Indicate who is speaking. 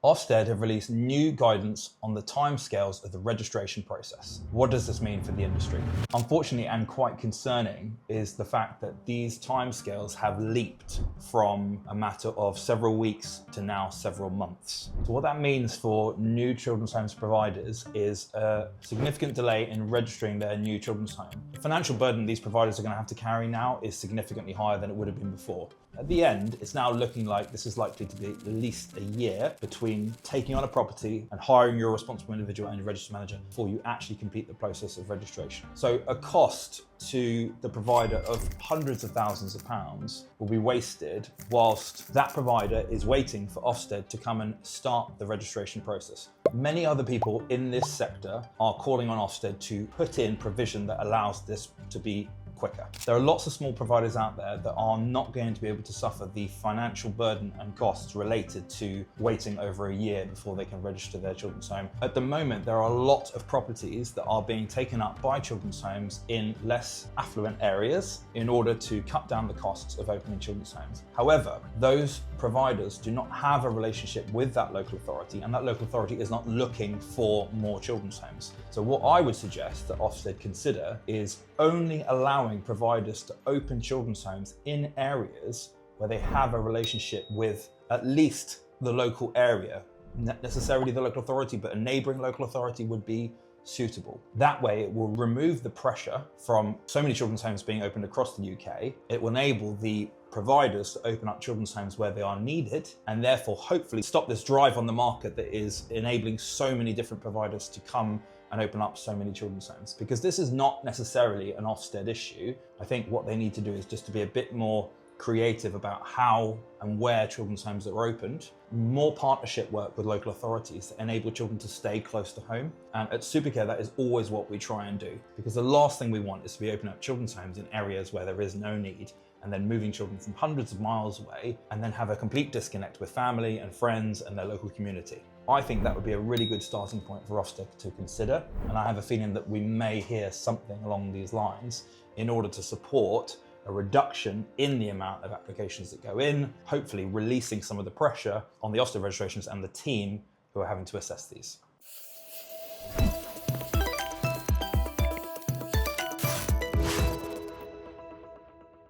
Speaker 1: Ofsted have released new guidance on the timescales of the registration process. What does this mean for the industry? Unfortunately, and quite concerning, is the fact that these timescales have leaped from a matter of several weeks to now several months. So what that means for new children's homes providers is a significant delay in registering their new children's home. The financial burden these providers are going to have to carry now is significantly higher than it would have been before. At the end, it's now looking like this is likely to be at least a year between taking on a property and hiring your responsible individual and your registered manager before you actually complete the process of registration. So a cost to the provider of hundreds of thousands of pounds will be wasted whilst that provider is waiting for Ofsted to come and start the registration process. Many other people in this sector are calling on Ofsted to put in provision that allows this to be quicker. There are lots of small providers out there that are not going to be able to suffer the financial burden and costs related to waiting over a year before they can register their children's home. At the moment, there are a lot of properties that are being taken up by children's homes in less affluent areas in order to cut down the costs of opening children's homes. However, those providers do not have a relationship with that local authority, and that local authority is not looking for more children's homes. So what I would suggest that Ofsted consider is only allowing providers to open children's homes in areas where they have a relationship with at least the local area. Not necessarily the local authority, but a neighbouring local authority would be suitable. That way it will remove the pressure from so many children's homes being opened across the UK. It will enable the providers to open up children's homes where they are needed, and therefore hopefully stop this drive on the market that is enabling so many different providers to come and open up so many children's homes. Because this is not necessarily an Ofsted issue. I think what they need to do is just to be a bit more creative about how and where children's homes are opened, more partnership work with local authorities to enable children to stay close to home. And at Supercare, that is always what we try and do, because the last thing we want is to be opening up children's homes in areas where there is no need, and then moving children from hundreds of miles away, and then have a complete disconnect with family and friends and their local community. I think that would be a really good starting point for Ofsted to consider, and I have a feeling that we may hear something along these lines in order to support a reduction in the amount of applications that go in, hopefully releasing some of the pressure on the Ofsted registrations and the team who are having to assess these.